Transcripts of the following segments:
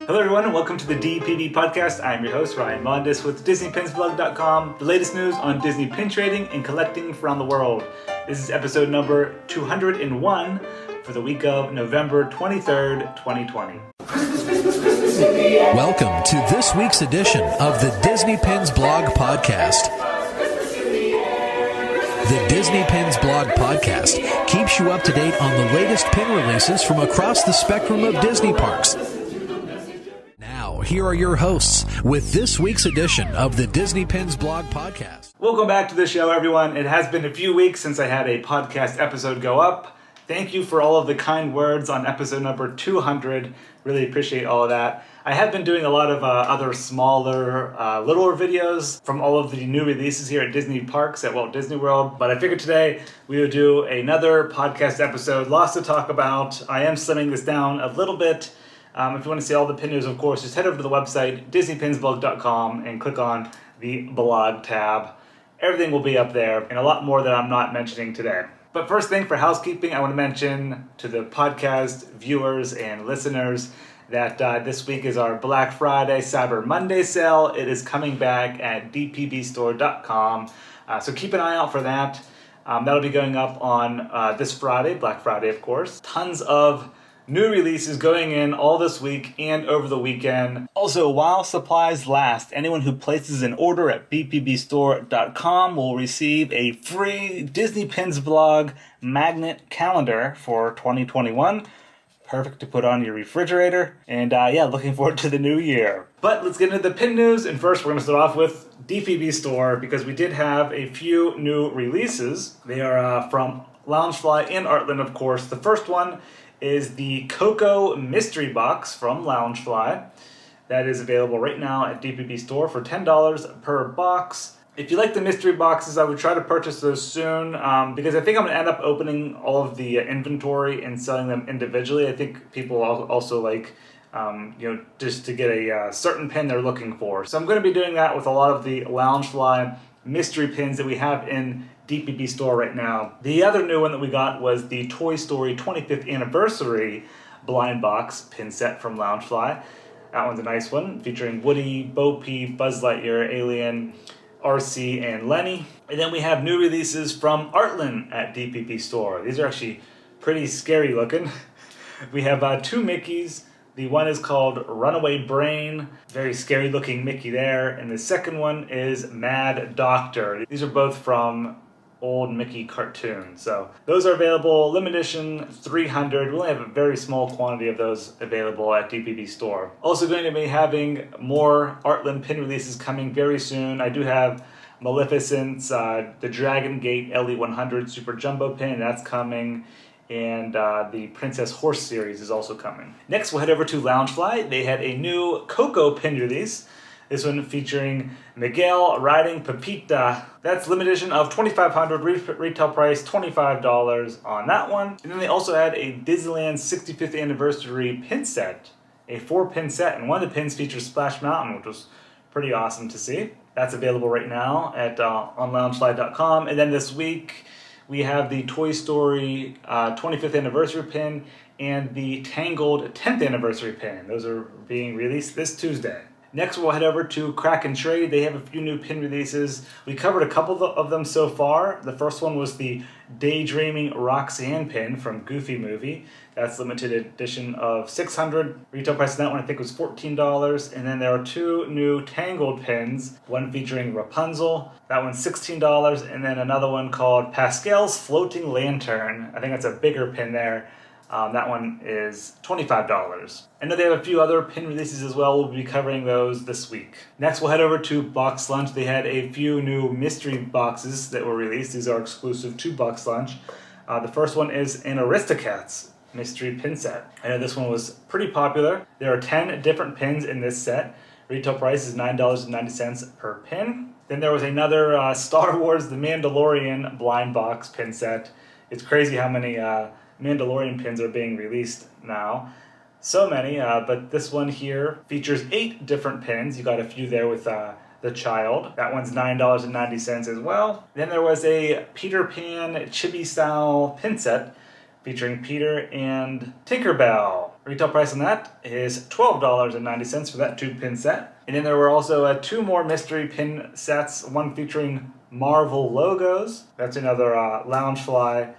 Hello everyone and welcome to the DPB podcast. I'm your host Ryan Mondis with DisneyPinsBlog.com, the latest news on Disney pin trading and collecting from around the world. This is episode number 201 for the week of November 23rd, 2020. Welcome to this week's edition of the Disney Pins Blog Podcast. The Disney Pins Blog Podcast keeps you up to date on the latest pin releases from across the spectrum of Disney parks. Now, here are your hosts with this week's edition of the Disney Pins Blog Podcast. Welcome back to the show, everyone. It has been a few weeks since I had a podcast episode go up. Thank you for all of the kind words on episode number 200. Really appreciate all of that. I have been doing a lot of other smaller, littler videos from all of the new releases here at Disney parks at Walt Disney World. But I figured today we would do another podcast episode. Lots to talk about. I am slimming this down a little bit. If you want to see all the pin news, of course, just head over to the website, DisneyPinsBlog.com, and click on the blog tab. Everything will be up there, and a lot more that I'm not mentioning today. But first thing for housekeeping, I want to mention to the podcast viewers and listeners that this week is our Black Friday, Cyber Monday sale. It is coming back at dpbstore.com, so keep an eye out for that. That'll be going up on this Friday, Black Friday, of course. Tons of new releases going in all this week and over the weekend. Also, while supplies last, anyone who places an order at dpbstore.com will receive a free Disney Pins Blog magnet calendar for 2021. Perfect to put on your refrigerator. And looking forward to the new year. But let's get into the pin news. And first, we're going to start off with DPB Store because we did have a few new releases. They are from Loungefly and Artland, of course. The first one is the Coco Mystery Box from Loungefly. That is available right now at DPB Store for $10 per box. If you like the mystery boxes, I would try to purchase those soon because I think I'm going to end up opening all of the inventory and selling them individually. I think people also like, just to get a certain pin they're looking for. So I'm going to be doing that with a lot of the Loungefly mystery pins that we have in DPB Store right now. The other new one that we got was the Toy Story 25th Anniversary blind box pin set from Loungefly. That one's a nice one, featuring Woody, Bo Peep, Buzz Lightyear, Alien, RC, and Lenny. And then we have new releases from Artland at DPB Store. These are actually pretty scary looking. We have two Mickeys. The one is called Runaway Brain, very scary looking Mickey there. And the second one is Mad Doctor. These are both from old Mickey cartoons. So those are available, limited edition 300. We only have a very small quantity of those available at DPB Store. Also going to be having more Artland pin releases coming very soon. I do have Maleficent's the Dragon Gate LE100 Super Jumbo pin, that's coming. And the Princess Horse series is also coming. Next, we'll head over to Loungefly. They had a new Coco pin release. This one featuring Miguel riding Pepita. That's limited edition of 2,500, retail price $25 on that one. And then they also had a Disneyland 65th Anniversary pin set, a 4-pin set, and one of the pins features Splash Mountain, which was pretty awesome to see. That's available right now at on loungefly.com. And then this week, we have the Toy Story 25th Anniversary pin and the Tangled 10th Anniversary pin. Those are being released this Tuesday. Next, we'll head over to Crack and Trade. They have a few new pin releases. We covered a couple of them so far. The first one was the Daydreaming Roxanne pin from Goofy Movie. That's limited edition of 600. Retail price of that one I think was $14. And then there are two new Tangled pins, one featuring Rapunzel. That one's $16. And then another one called Pascal's Floating Lantern. I think that's a bigger pin there. That one is $25. I know they have a few other pin releases as well. We'll be covering those this week. Next, we'll head over to BoxLunch. They had a few new mystery boxes that were released. These are exclusive to BoxLunch. The first one is an Aristocats mystery pin set. I know this one was pretty popular. There are 10 different pins in this set. Retail price is $9.90 per pin. Then there was another Star Wars The Mandalorian blind box pin set. It's crazy how many Mandalorian pins are being released now. So many, but this one here features 8 different pins. You got a few there with the child. That one's $9.90 as well. Then there was a Peter Pan chibi style pin set featuring Peter and Tinkerbell. Retail price on that is $12.90 for that 2-pin set. And then there were also 2 more mystery pin sets, one featuring Marvel logos. That's another Loungefly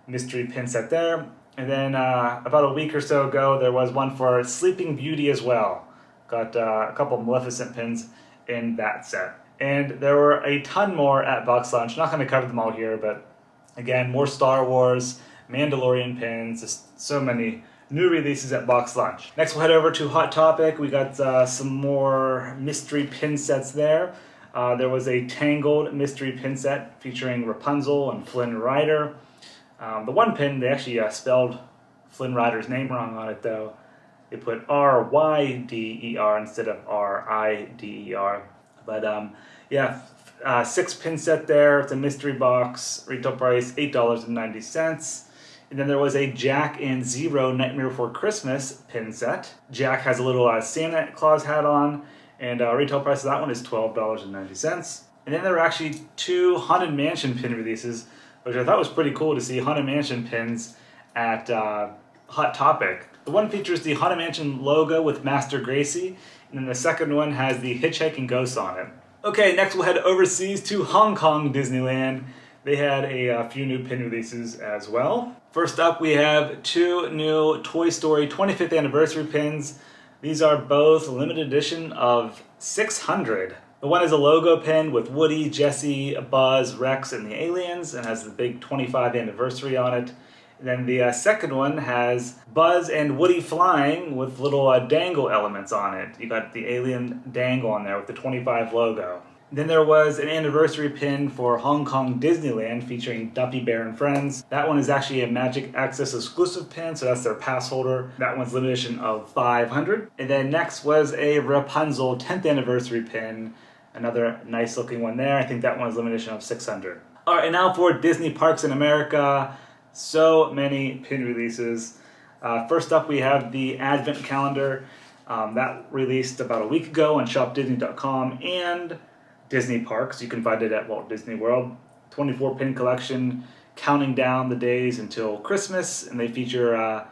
mystery pin set there. And then about a week or so ago, there was one for Sleeping Beauty as well. Got a couple of Maleficent pins in that set. And there were a ton more at BoxLunch. Not going to cover them all here, but again, more Star Wars, Mandalorian pins, just so many new releases at BoxLunch. Next, we'll head over to Hot Topic. We got some more mystery pin sets there. There was a Tangled mystery pin set featuring Rapunzel and Flynn Rider. The one pin, they actually spelled Flynn Rider's name wrong on it, though. They put R-Y-D-E-R instead of R-I-D-E-R. But yeah, 6-pin set there. It's a mystery box. Retail price $8.90. And then there was a Jack and Zero Nightmare Before Christmas pin set. Jack has a little Santa Claus hat on, and retail price of that one is $12.90. And then there were actually 2 Haunted Mansion pin releases, which I thought was pretty cool to see Haunted Mansion pins at Hot Topic. The one features the Haunted Mansion logo with Master Gracie, and then the second one has the Hitchhiking Ghost on it. Okay, next we'll head overseas to Hong Kong Disneyland. They had a few new pin releases as well. First up, we have 2 new Toy Story 25th anniversary pins. These are both limited edition of 600. The one is a logo pin with Woody, Jessie, Buzz, Rex, and the aliens, and has the big 25th anniversary on it. And then the second one has Buzz and Woody flying with little dangle elements on it. You got the alien dangle on there with the 25 logo. Then there was an anniversary pin for Hong Kong Disneyland featuring Duffy Bear and Friends. That one is actually a Magic Access exclusive pin, so that's their pass holder. That one's limited edition of 500. And then next was a Rapunzel 10th anniversary pin. Another nice looking one there. I think that one's limited edition of 600. All right, and now for Disney Parks in America. So many pin releases. First up, we have the Advent Calendar. That released about a week ago on shopdisney.com and Disney Parks. You can find it at Walt Disney World. 24 pin collection, counting down the days until Christmas, and they feature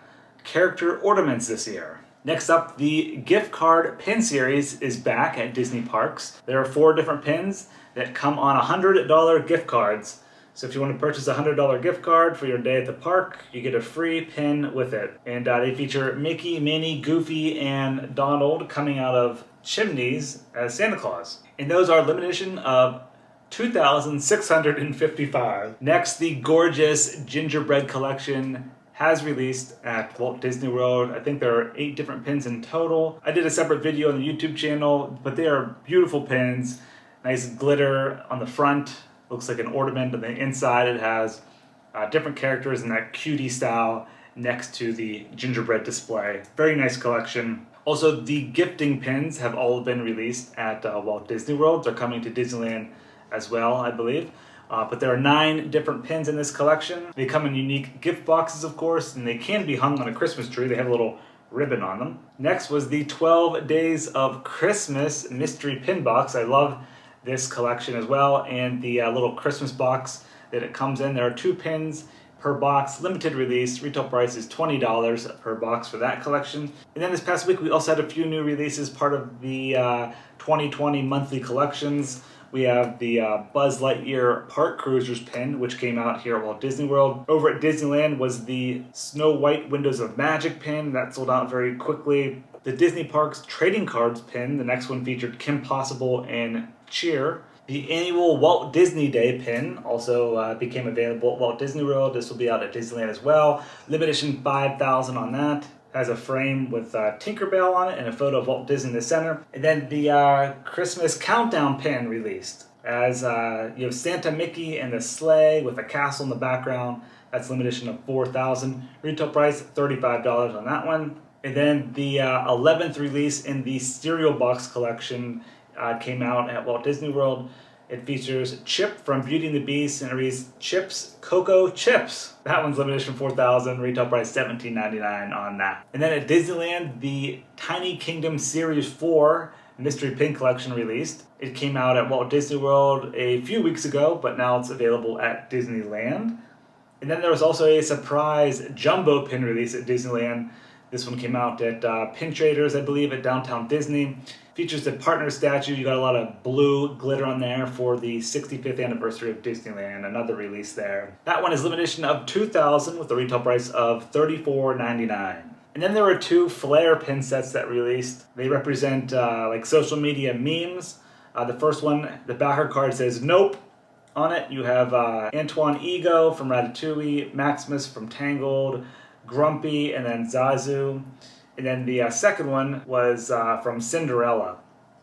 character ornaments this year. Next up, the gift card pin series is back at Disney Parks. There are 4 different pins that come on $100 gift cards. So if you want to purchase a $100 gift card for your day at the park, you get a free pin with it. And they feature Mickey, Minnie, Goofy, and Donald coming out of chimneys as Santa Claus. And those are limited edition of 2,655. Next, the gorgeous gingerbread collection has released at Walt Disney World. I think there are 8 different pins in total. I did a separate video on the YouTube channel, but they are beautiful pins. Nice glitter on the front. Looks like an ornament. On the inside, it has different characters in that cutie style next to the gingerbread display. Very nice collection. Also, the gifting pins have all been released at Walt Disney World. They're coming to Disneyland as well, I believe. But there are 9 different pins in this collection. They come in unique gift boxes, of course, and they can be hung on a Christmas tree. They have a little ribbon on them. Next was the 12 Days of Christmas mystery pin box. I love this collection as well, and the little Christmas box that it comes in. There are 2 pins per box, limited release. Retail price is $20 per box for that collection. And then this past week we also had a few new releases, part of the 2020 monthly collections. We have the Buzz Lightyear Park Cruisers pin, which came out here at Walt Disney World. Over at Disneyland was the Snow White Windows of Magic pin. That sold out very quickly. The Disney Parks Trading Cards pin, the next one featured Kim Possible and Cheer. The annual Walt Disney Day pin also became available at Walt Disney World. This will be out at Disneyland as well. Limited edition 5,000 on that. Has a frame with Tinkerbell on it and a photo of Walt Disney in the center. And then the Christmas Countdown pin released. As you have Santa, Mickey, and the sleigh with a castle in the background. That's limited edition of 4,000. Retail price $35 on that one. And then the 11th release in the Cereal Box collection came out at Walt Disney World. It features Chip from Beauty and the Beast, and it reads Chips Cocoa Chips. That one's limited edition 4,000, retail price $17.99 on that. And then at Disneyland, the Tiny Kingdom Series 4 Mystery Pin Collection released. It came out at Walt Disney World a few weeks ago, but now it's available at Disneyland. And then there was also a surprise jumbo pin release at Disneyland. This one came out at Pin Traders, I believe, at Downtown Disney. Features a partner statue. You got a lot of blue glitter on there for the 65th anniversary of Disneyland, another release there. That one is limited edition of 2,000 with a retail price of $34.99. And then there were 2 Flair pin sets that released. They represent like social media memes. The first one, the backer card says "Nope" on it. You have Antoine Ego from Ratatouille, Maximus from Tangled, Grumpy, and then Zazu. And then the second one was from Cinderella.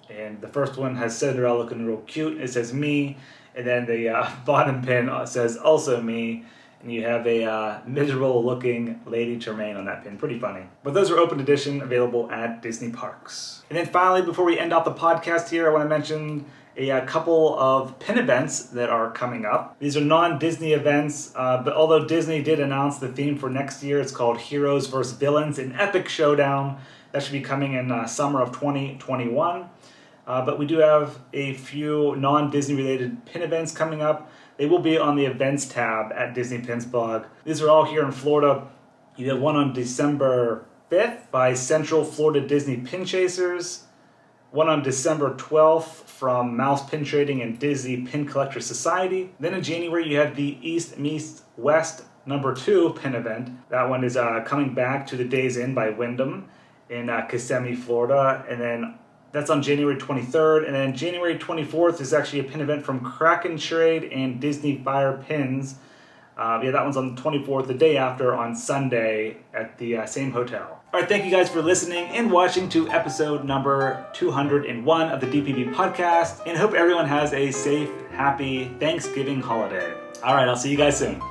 And the first one has Cinderella looking real cute. It says "me." And then the bottom pin says "also me." And you have a miserable looking Lady Tremaine on that pin. Pretty funny. But those are open edition, available at Disney Parks. And then finally, before we end off the podcast here, I want to mention a couple of pin events that are coming up. These are non-Disney events, but although Disney did announce the theme for next year, it's called Heroes vs. Villains, an epic showdown. That should be coming in summer of 2021. But we do have a few non-Disney related pin events coming up. They will be on the events tab at Disney Pins blog. These are all here in Florida. You have one on December 5th by Central Florida Disney Pin Chasers. One on December 12th from Mouse Pin Trading and Disney Pin Collector Society. Then in January you have the East Meets West #2 pin event. That one is coming back to the Days Inn by Wyndham in Kissimmee, Florida. And then that's on January 23rd. And then January 24th is actually a pin event from Kraken Trade and Disney Fire Pins. That one's on the 24th, the day after, on Sunday at the same hotel. All right, thank you guys for listening and watching to episode number 201 of the DPB podcast. And hope everyone has a safe, happy Thanksgiving holiday. All right, I'll see you guys soon.